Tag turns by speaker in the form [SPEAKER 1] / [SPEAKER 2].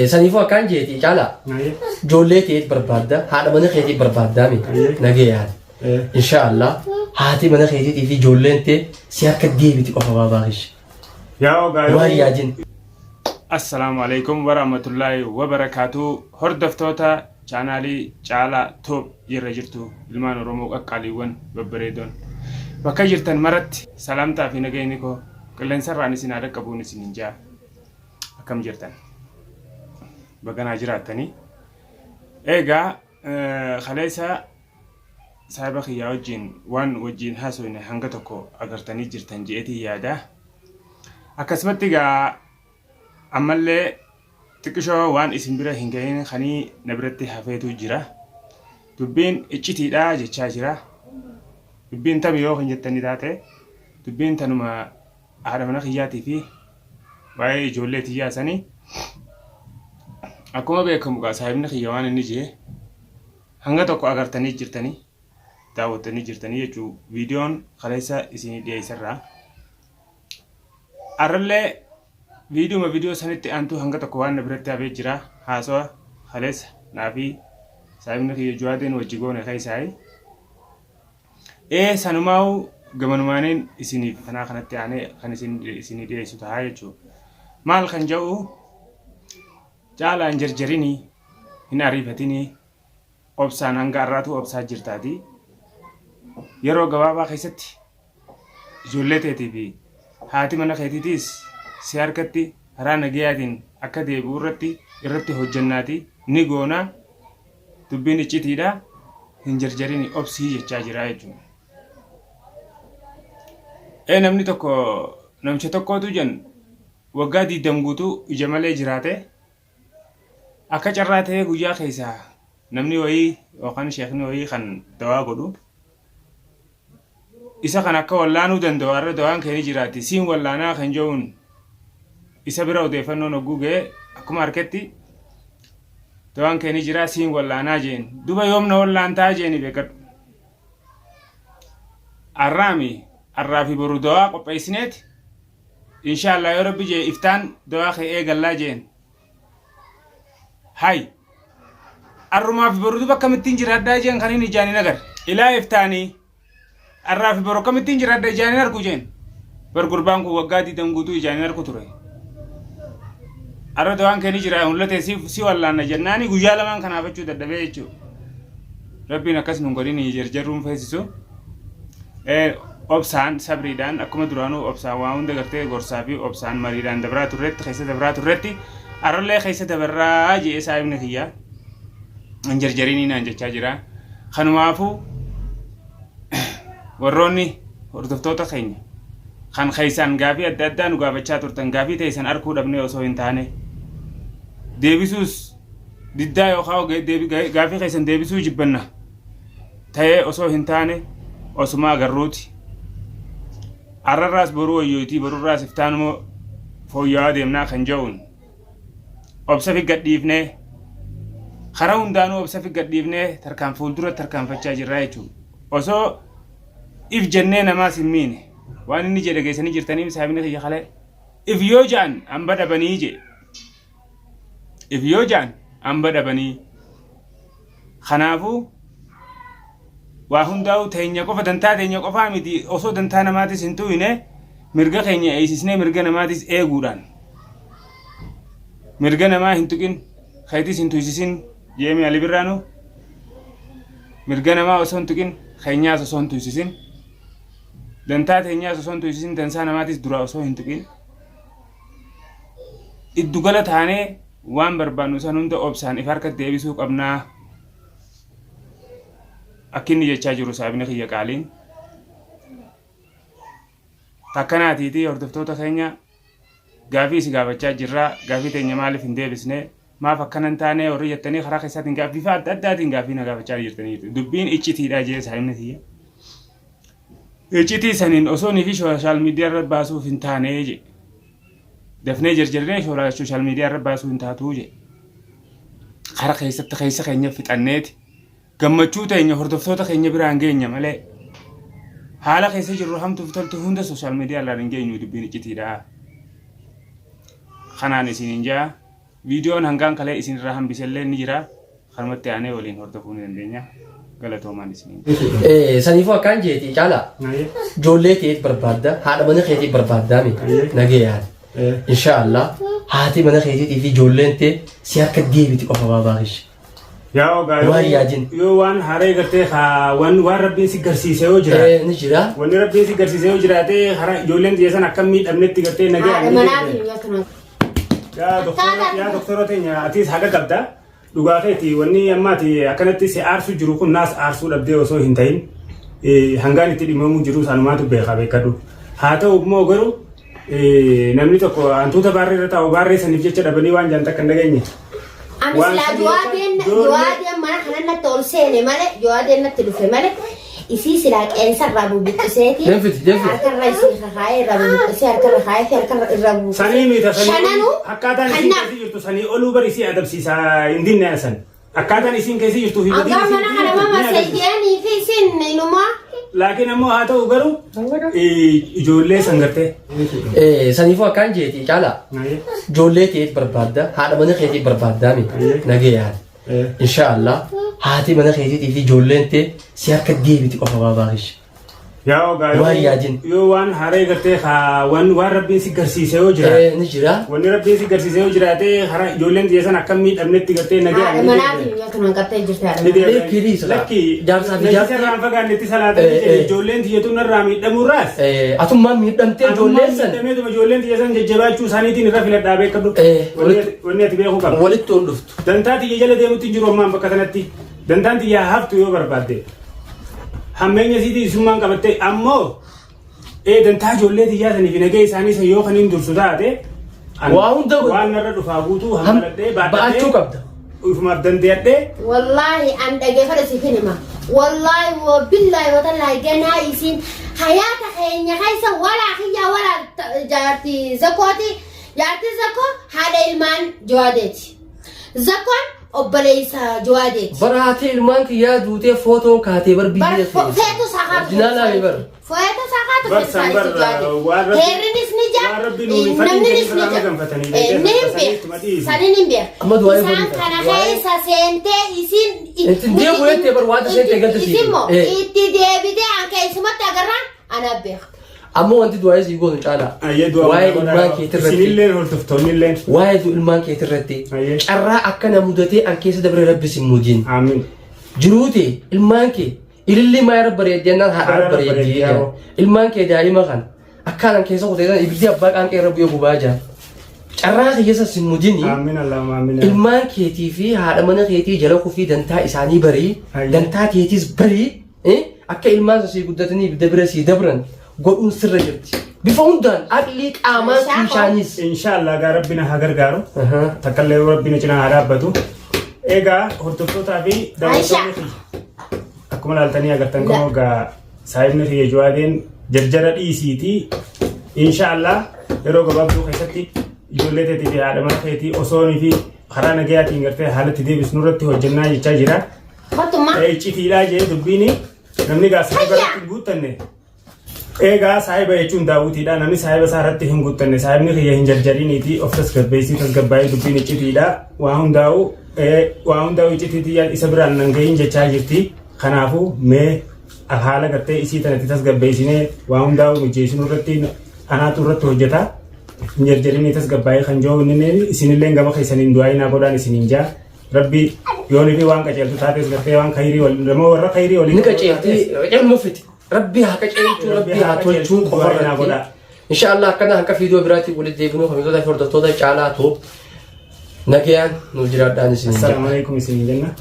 [SPEAKER 1] سنيفو كان جيتي جالا جولتي بربادا هذا من خيتي بربادا مي نجيات إن شاء الله هاتي من خيتي في جولنتي سيارك ديبي تقف باغش
[SPEAKER 2] يا أوغاي
[SPEAKER 1] وهي جن
[SPEAKER 2] السلام عليكم ورحمة الله وبركاته هردفتوتا channelii caalaa top jirra jirtu ilmaan oromoo qaqqaaliiwwan babbareedoon bakka jirtan maratti salaamtaa fi nageenyi koo qilleensarraan isin haa dhaqqabuun isin jaa akkam jirtan baganaa jiraattanii eegaa khaleessa saahiba kiyyaa wajjin waan wajjin haasofne hanga tokko agartanii jirtan jeetii yaada akkasumatti egaa ammallee Tikisho waan isin bira hin gahin khanii nabiratti hafeetu jira. Dubbiin iccitiidha jechaa jira. Dubbiin tam yoo hin jettanii taate dubbiin tanuma haadha mana kiyyaatii fi waa'ee ijoollee tiyyaa sanii akkuma beekamu gaa saahibni kiyya waan inni jee hanga tokko agartanii jirtanii daawwattanii jirtanii jechuu viidiyoon khaleessa isinii dhiyeessarraa arrallee video sanitti antu hanga tokko waan nabiratti hafee jira haasawa khaleessa naafi saahibni kiyya juwaateen wajji goone keessaayi sanumaa'u gamanumaaniin isiniif kanaa kanatti aanee kan isinii dhiyeessu tahaa jechuudha maal kan jedhu caalaan jarjarinii hin ariifatinii obsaan hanga har'aatu obsaa jirtaati yeroo gabaabaa keessatti ijoollee teetii fi haati mana keetiitiis si harkatti haraa nagayaatiin akka deebi'u irratti hojjannaati ni goona dubbiin iccitiidha hin jarjarini obsii jechaa jira jechuudha. Namni tokko namicha tokkootu jen waggaa 20 guutuu ija malee jiraate akka carraa ta'ee guyyaa keessaa namni wayii yookaan sheekni wayii kan dawaa godhu isa kan akka wallaanuu danda'u har'a dawaan keenii jiraatti siin wallaanaa kan jedhuun isa bira odeeffannoon oggugee akkuma harketti dawaan keenii jira siin wallaanaa jeen duba yoomna wallaantaa jeeni beekadhu arraa fi boru dawaa qopheessineeti inshaallah yoo rabbi jee iftaan dawaa kee eegallaa jeen hay arrumaa fi boru duba akkamittiin jiraaddaa jeen kan inni ijaanin agar ilaa iftaanii arraa fi boru akkamittiin jiraadda ijaanin argu jeen bar gurbaan kun waggaa 20 guutuu ijaanin argu ture arra dawaan keenii jira mul'ate si wallaanna jennaani guyyaa lamaan kanaafachuu dadhabee jechuudha rabbiin akkas nun godhini jarjarruun feesisu obsaan sabriidhaan akkuma duraanuu obsaan waa hunda gartee gorsaa fi obsaan mariidhaan dabraa turretti keessa dabraa turretti arrallee keessa dabarraa jee saahibni kiyyaa hin jarjarinii naan jechaa jira kanumaafuu warroonni hordoftoota keenya kan keessaan gaafii adda addaa nu gaafachaa turtan gaafii teessan arkuu dhabnee osoo hin taane deebisuus diddaa yookaan gaafii keessan deebisuu jibbanna ta'ee osoo hin taane osuma agarruuti arrarraas boruu wayyootii borurraas iftaanuma fooyyawaa deemnaa kan jedhuun obsa fi gadhiifnee karaa hundaanuu obsa fi gadhiifnee tarkaan fuuldura tarkaanfachaa jirraa jechuudha osoo if jennee namaas hin miine waan inni jedhe geessanii jirtanii saahibni kiyya kale if yoo jaan hamba dhabanii je if yoo jaan hamba dhabanii kanaafuu waa hundaa'u teenya qofa dantaa teenya qofaa miti osoo dantaa namaatis hin tu'ine mirga keenya eeysisnee mirga namaatis eeguudhaan mirga namaa hin tuqin keetis hin tuysisin jeemi alibirraanu mirga namaa osoo hin tuqin keenyaas osoo hin tuysisin dantaa teenyaas osoo hin tuysisin dansaa namaatis dura osoo hin tuqin iddugala taanee waan barbaannu san hunda obsaan if harkatti deebisuu qabnaa akkinni jechaa jiru saahibni kiyya qaaliin takkanaatiitii hordoftoota keenya gaafii isi gaafachaa jirraa gaafii teenya maaliif hin deebisne maaf akkanan taanee warri jettanii karaa keessaatiin gaafii fi adda addaatiin gaafii na gaafachaa jirtanii dubbiin iccitiidha jee saahibni kiyya iccitii saniin osoo nifi sooshaal miidiyaa irra baasuuf hin taanee je dafnee jarjarree sooshaal miidiyaa irra baasuu hin taatuu je karaa keessatti keessa keenya fixanneeti gammachuu teenya hordoftoota keenya biraan geenya malee haala keessa jirru hamtuuf toltu hunda sooshaal miidiyaa irraan hin geenyu dubbiin iccitiidha kanaan isiniin jaa فيديون هنغان كله إسين راهم بيسلين نجرا خرمت يعني ولين هردفون الدنيا قالت وما نسمين
[SPEAKER 1] سنيفو كان جيتي جالا جولتي بربادة هذا من خيتي بربادة مي نجيان إن شاء الله هاتي من خيتي في جولنتي سياق الدين بتقف باباش
[SPEAKER 2] يا أوغا يوان هاري قرتي خا وان ربي سيكرسي سيو جرا
[SPEAKER 1] نجرا
[SPEAKER 2] وان ربي سيكرسي سيو جرا تي هاري جولنتي جيسان أكمل أبنتي قرتي نجيان يا دكتورة تينيا أتيس حاجة قبضة لغايتي وني أماتي أكنتي سأرسو جروكم ناس أرسو لبدي وسو هنتين هنغاني تدي ممو جروس أنماتو بيخا بيكادو هاتا وبمو غرو نمني تكو أنتو تباري رتا وباري سنفجة دبني وان جانتا كندغيني
[SPEAKER 3] أمسلا جوادين ما خلنا تولسيني مالك جوادين نتلوفي مالك isi silak ensa rabu bitseeti harka raisi khaay rabu bitse harka khaay harka rabu
[SPEAKER 2] sani mi ta sani akkatan isin kasi jirtu sani olu bar isi adabsisa indinna san akkatan isin kasi jirtu fi
[SPEAKER 3] badin aga mana kana mama sayyani fi sin inuma
[SPEAKER 2] lakin ammo hata ugaru ijolle sangarte
[SPEAKER 1] sanifo kan jeeti jala jolle teet barbadda hada mana kheti barbadda mi nageyan إن شاء الله هاتي من خيتي في جولنتي سياق الدين بتقف باباش
[SPEAKER 2] يا أوغا يوان هاري قرتي خا وان ربي سيكرسي سيو جرا
[SPEAKER 1] نجرا
[SPEAKER 2] وان ربي سيكرسي سيو جرا تي هاري جولنتي جيسان أكمل أبنتي قرتي نجيان
[SPEAKER 3] مناتي يكون قرتي جرتا
[SPEAKER 1] لكي جارسا في
[SPEAKER 2] جارسا رام فقان نتي صلاة جولنتي يتون الرامي دموراس
[SPEAKER 1] أتوم ما ميدمتي جولنسن
[SPEAKER 2] دمتي جولنتي جيسان جبال سانيتي نرافي لدابي كدو ونيتي بيخو كم
[SPEAKER 1] ولدتون لفت
[SPEAKER 2] دنتاتي يجل ديمتي جرو مان بكتنتي دنتاتي يا هفتو يو بربادي همين يزيدي سمان كبتة أمو دنتا جولة دي جاتني في نجاي ساني سيو خنين درسوداته
[SPEAKER 1] واون ده
[SPEAKER 2] وان نرد فاقوتو هم لدي
[SPEAKER 1] بعد شو كبده
[SPEAKER 2] وفما دنديته
[SPEAKER 3] والله عند أجفر سفينما والله وبالله وتالله جنايسين حياتك هي خيسة ولا خيا ولا جارتي زكوتي جارتي زكو هذا المان جوادتي زكون أبليسا جوادت
[SPEAKER 1] براتي المانك يا دوتي فوتو كاتي بر بيجي
[SPEAKER 3] فوتو ساقات
[SPEAKER 1] جنالا بيبر
[SPEAKER 3] فوتو ساقات في ساني جوادت هيرنس نجا نمنس نجا نمبي ساني نمبي سان كان خيسا سنتي إسين
[SPEAKER 1] انت دي بويتي بر واحد سنتي قلت سي
[SPEAKER 3] إسمو إتي دي بدي عنك إسمو تقرن أنا بيخ
[SPEAKER 1] أمو أنت دوايز يقول إن شاء الله وايد المانك يترتي
[SPEAKER 2] سنين هرتفتوني لين
[SPEAKER 1] وايد المانك يترتي أرى أكنا مدتي أن كيس دبر رب سمودين
[SPEAKER 2] آمين
[SPEAKER 1] جروتي المانك اللي ما يرب بريدنا هذا بريدي المانك دائما كان أكنا كيس قدرنا يبدي أبغى أنك رب يبغى باجا أرى كيس سموديني
[SPEAKER 2] آمين اللهم آمين
[SPEAKER 1] المانك يتي هذا من يتي جلوك في دنتا إساني بري دنتا يتيز بري أكا المانك سيقدرني بدبر سيدبرن قول سر جرتي بفوندان أقليك أمان كيشانيس
[SPEAKER 2] إن شاء الله قال ربنا هاجر قارو تكلم ربنا جنا عربتو إيجا هرتفتو تابي دعوتني أكمل التاني أقدر تنكمو قا سايبنا في جوادين جرجرة إيسيتي إن شاء الله يروق بابو خيستي جولتي تي عالم خيتي أصوني في خرانا جياتي إنغرتي حالتي دي بسنورتي وجنة يتجرا إيه تي لا جي دبيني نمني قا سايبرتي بوتني Egaa saahiba jechuun daawwitiidha. Namni saahiba isaa irratti hin guuttanne saahibni kiyya hin jarjariniiti of tasgabbeessii tasgabbaa'ee dubbiin iccitiidha. Waa hundaa'u iccitiitii isa biraan nan gahiin jechaa jirti. Kanaafuu mee haala gartee isii tanatti tasgabbeessinee waa hundaa'u mijeessinu irratti anaatu irratti hojjeta. Hin jarjarinii tasgabbaa'ee kan jiru inni isinillee gama keessaniin du'aa naa godhaan isiniin jaa. Rabbi yoonii fi waan qaceeltu taates gartee waan khayrii waliin warra khayrii waliin.
[SPEAKER 1] Ni qaceelti ilmu fiti. ربي هكذا ربي هتولجون قفرتي إن شاء الله كنا هنك فيديو براتي ولد يبنو خميسة ده فرد تودا جعلاته نجيان نوجراد دانسين
[SPEAKER 2] السلام عليكم سيدنا